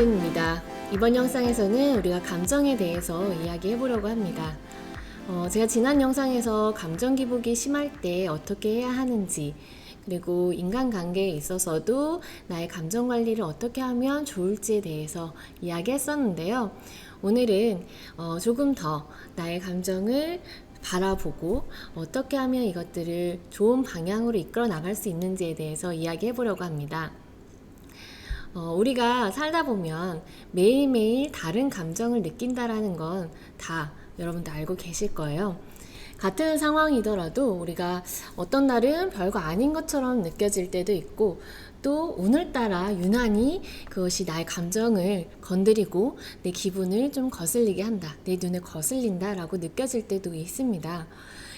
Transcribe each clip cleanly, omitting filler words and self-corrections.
이은입니다. 이번 영상에서는 우리가 감정에 대해서 이야기해 보려고 합니다. 제가 지난 영상에서 감정 기복이 심할 때 어떻게 해야 하는지, 그리고 인간관계에 있어서도 나의 감정 관리를 어떻게 하면 좋을지에 대해서 이야기했었는데요. 오늘은 조금 더 나의 감정을 바라보고 어떻게 하면 이것들을 좋은 방향으로 이끌어 나갈 수 있는지에 대해서 이야기해 보려고 합니다. 우리가 살다 보면 매일매일 다른 감정을 느낀다라는 건 다 여러분들 알고 계실 거예요. 같은 상황이더라도 우리가 어떤 날은 별거 아닌 것처럼 느껴질 때도 있고, 또 오늘따라 유난히 그것이 나의 감정을 건드리고 내 기분을 좀 거슬리게 한다, 내 눈에 거슬린다 라고 느껴질 때도 있습니다.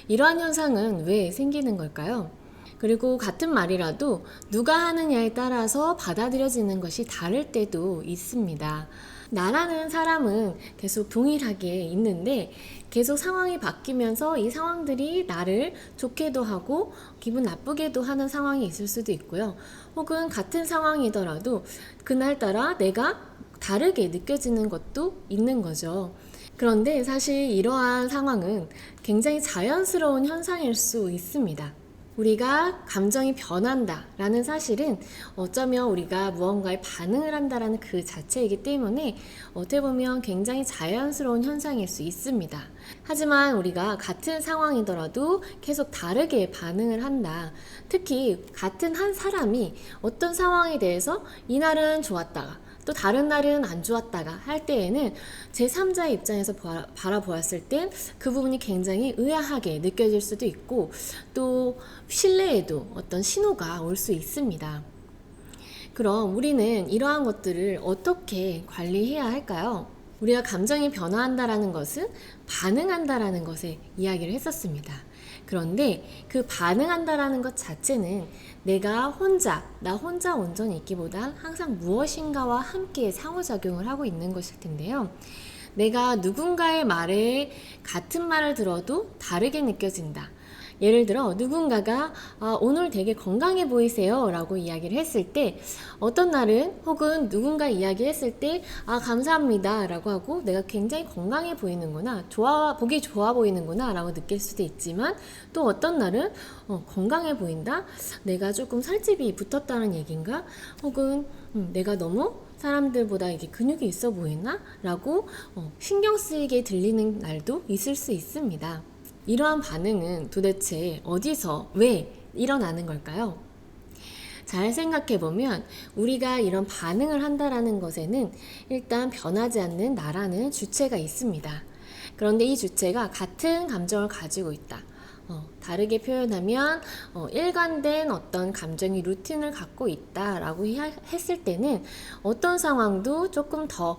이러한 현상은 왜 생기는 걸까요? 그리고 같은 말이라도 누가 하느냐에 따라서 받아들여지는 것이 다를 때도 있습니다. 나라는 사람은 계속 동일하게 있는데 계속 상황이 바뀌면서 이 상황들이 나를 좋게도 하고 기분 나쁘게도 하는 상황이 있을 수도 있고요. 혹은 같은 상황이더라도 그날따라 내가 다르게 느껴지는 것도 있는 거죠. 그런데 사실 이러한 상황은 굉장히 자연스러운 현상일 수 있습니다. 우리가 감정이 변한다 라는 사실은 어쩌면 우리가 무언가에 반응을 한다라는 그 자체이기 때문에 어떻게 보면 굉장히 자연스러운 현상일 수 있습니다. 하지만 우리가 같은 상황이더라도 계속 다르게 반응을 한다. 특히 같은 한 사람이 어떤 상황에 대해서 이날은 좋았다가 또 다른 날은 안 좋았다가 할 때에는 제3자의 입장에서 바라보았을 땐 그 부분이 굉장히 의아하게 느껴질 수도 있고, 또 신뢰에도 어떤 신호가 올 수 있습니다. 그럼 우리는 이러한 것들을 어떻게 관리해야 할까요? 우리가 감정이 변화한다라는 것은 반응한다라는 것에 이야기를 했었습니다. 그런데 그 반응한다라는 것 자체는 내가 나 혼자 온전히 있기보단 항상 무엇인가와 함께 상호작용을 하고 있는 것일 텐데요. 내가 누군가의 말에 같은 말을 들어도 다르게 느껴진다. 예를 들어 누군가가 오늘 되게 건강해 보이세요 라고 이야기를 했을 때, 어떤 날은 혹은 누군가 이야기했을 때 감사합니다 라고 하고 내가 굉장히 건강해 보이는구나, 보기 좋아 보이는구나 라고 느낄 수도 있지만, 또 어떤 날은 건강해 보인다, 내가 조금 살집이 붙었다는 얘기인가, 혹은 내가 너무 사람들보다 이게 근육이 있어 보이나 라고 신경 쓰이게 들리는 날도 있을 수 있습니다. 이러한 반응은 도대체 어디서 왜 일어나는 걸까요? 잘 생각해보면 우리가 이런 반응을 한다라는 것에는 일단 변하지 않는 나라는 주체가 있습니다. 그런데 이 주체가 같은 감정을 가지고 있다. 다르게 표현하면 일관된 어떤 감정의 루틴을 갖고 있다라고 했을 때는 어떤 상황도 조금 더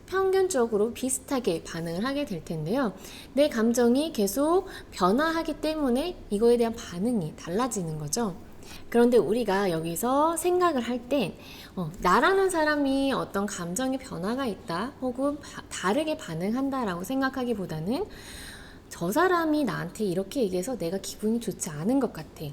평균적으로 비슷하게 반응을 하게 될 텐데요. 내 감정이 계속 변화하기 때문에 이거에 대한 반응이 달라지는 거죠. 그런데 우리가 여기서 생각을 할 때 나라는 사람이 어떤 감정의 변화가 있다 혹은 다르게 반응한다라고 생각하기보다는 저 사람이 나한테 이렇게 얘기해서 내가 기분이 좋지 않은 것 같아,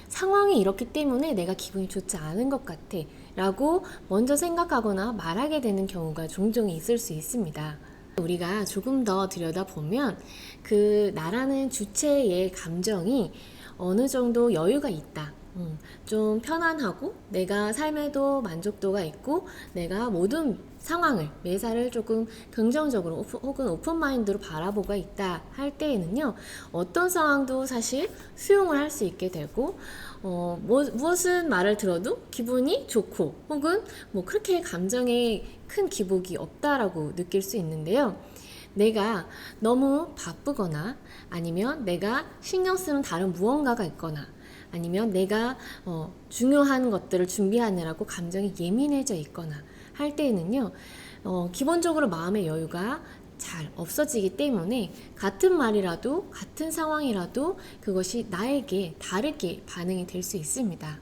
상황이 이렇기 때문에 내가 기분이 좋지 않은 것 같아 라고 먼저 생각하거나 말하게 되는 경우가 종종 있을 수 있습니다. 우리가 조금 더 들여다보면 그 나라는 주체의 감정이 어느 정도 여유가 있다, 좀 편안하고 내가 삶에도 만족도가 있고 내가 모든 상황을, 매사를 조금 긍정적으로 혹은 오픈마인드로 바라보고 있다 할 때에는요, 어떤 상황도 사실 수용을 할 수 있게 되고 무엇은 말을 들어도 기분이 좋고 혹은 그렇게 감정에 큰 기복이 없다라고 느낄 수 있는데요. 내가 너무 바쁘거나 아니면 내가 신경 쓰는 다른 무언가가 있거나 아니면 내가 중요한 것들을 준비하느라고 감정이 예민해져 있거나 할 때에는요, 기본적으로 마음의 여유가 잘 없어지기 때문에 같은 말이라도 같은 상황이라도 그것이 나에게 다르게 반응이 될 수 있습니다.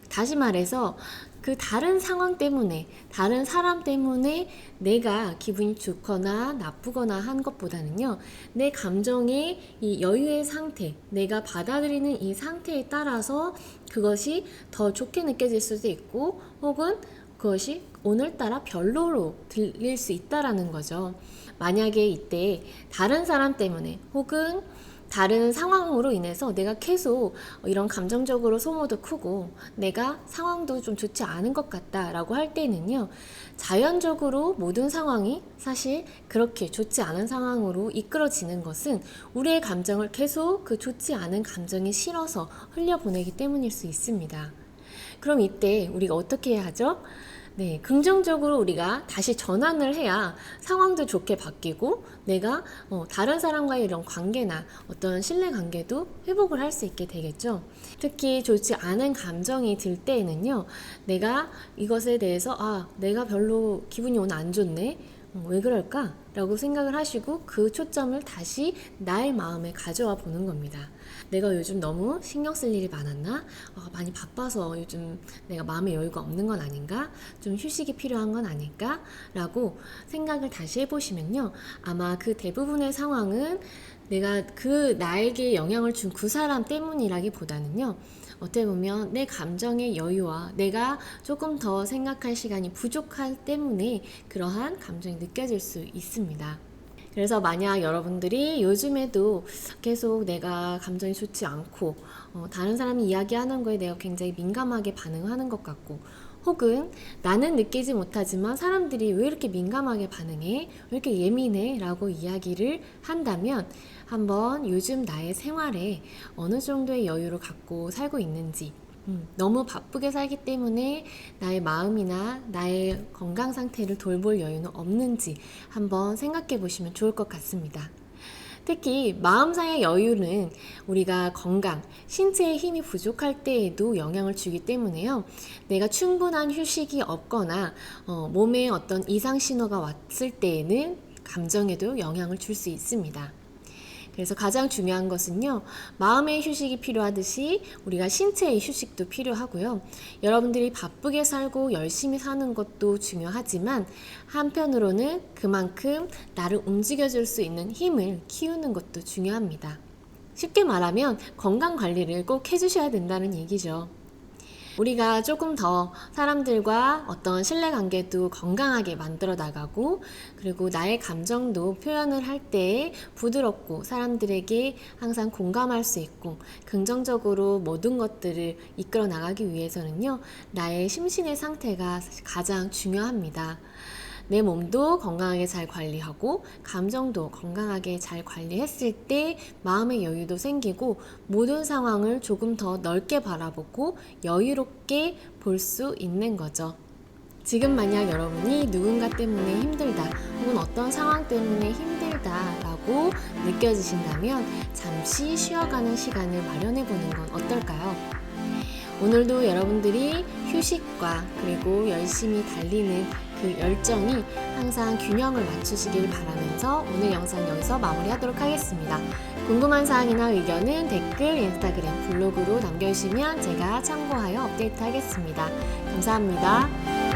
다시 말해서 그 다른 상황 때문에, 다른 사람 때문에 내가 기분이 좋거나 나쁘거나 한 것보다는요, 내 감정의 이 여유의 상태, 내가 받아들이는 이 상태에 따라서 그것이 더 좋게 느껴질 수도 있고, 혹은 그것이 오늘따라 별로로 들릴 수 있다라는 거죠. 만약에 이때 다른 사람 때문에 혹은 다른 상황으로 인해서 내가 계속 이런 감정적으로 소모도 크고 내가 상황도 좀 좋지 않은 것 같다라고 할 때는요, 자연적으로 모든 상황이 사실 그렇게 좋지 않은 상황으로 이끌어지는 것은 우리의 감정을 계속 그 좋지 않은 감정에 실어서 흘려보내기 때문일 수 있습니다. 그럼 이때 우리가 어떻게 해야 하죠? 네, 긍정적으로 우리가 다시 전환을 해야 상황도 좋게 바뀌고 내가 다른 사람과의 이런 관계나 어떤 신뢰 관계도 회복을 할 수 있게 되겠죠. 특히 좋지 않은 감정이 들 때에는요, 내가 이것에 대해서 내가 별로 기분이 오늘 안 좋네. 왜 그럴까? 라고 생각을 하시고 그 초점을 다시 나의 마음에 가져와 보는 겁니다. 내가 요즘 너무 신경 쓸 일이 많았나? 많이 바빠서 요즘 내가 마음의 여유가 없는 건 아닌가? 좀 휴식이 필요한 건 아닐까? 라고 생각을 다시 해보시면요, 아마 그 대부분의 상황은 내가 나에게 영향을 준 그 사람 때문이라기보다는요, 어떻게 보면 내 감정의 여유와 내가 조금 더 생각할 시간이 부족할 때문에 그러한 감정이 느껴질 수 있습니다. 그래서 만약 여러분들이 요즘에도 계속 내가 감정이 좋지 않고 다른 사람이 이야기하는 거에 내가 굉장히 민감하게 반응하는 것 같고, 혹은 나는 느끼지 못하지만 사람들이 왜 이렇게 민감하게 반응해? 왜 이렇게 예민해? 라고 이야기를 한다면 한번 요즘 나의 생활에 어느 정도의 여유를 갖고 살고 있는지, 너무 바쁘게 살기 때문에 나의 마음이나 나의 건강 상태를 돌볼 여유는 없는지 한번 생각해 보시면 좋을 것 같습니다. 특히 마음상의 여유는 우리가 건강, 신체의 힘이 부족할 때에도 영향을 주기 때문에요. 내가 충분한 휴식이 없거나 몸에 어떤 이상 신호가 왔을 때에는 감정에도 영향을 줄 수 있습니다. 그래서 가장 중요한 것은요, 마음의 휴식이 필요하듯이 우리가 신체의 휴식도 필요하고요. 여러분들이 바쁘게 살고 열심히 사는 것도 중요하지만 한편으로는 그만큼 나를 움직여줄 수 있는 힘을 키우는 것도 중요합니다. 쉽게 말하면 건강 관리를 꼭 해주셔야 된다는 얘기죠. 우리가 조금 더 사람들과 어떤 신뢰관계도 건강하게 만들어 나가고, 그리고 나의 감정도 표현을 할 때 부드럽고 사람들에게 항상 공감할 수 있고 긍정적으로 모든 것들을 이끌어 나가기 위해서는요, 나의 심신의 상태가 가장 중요합니다. 내 몸도 건강하게 잘 관리하고 감정도 건강하게 잘 관리했을 때 마음의 여유도 생기고 모든 상황을 조금 더 넓게 바라보고 여유롭게 볼 수 있는 거죠. 지금 만약 여러분이 누군가 때문에 힘들다 혹은 어떤 상황 때문에 힘들다라고 느껴지신다면 잠시 쉬어가는 시간을 마련해 보는 건 어떨까요? 오늘도 여러분들이 휴식과 그리고 열심히 달리는 그 열정이 항상 균형을 맞추시길 바라면서 오늘 영상 여기서 마무리하도록 하겠습니다. 궁금한 사항이나 의견은 댓글, 인스타그램, 블로그로 남겨주시면 제가 참고하여 업데이트 하겠습니다. 감사합니다.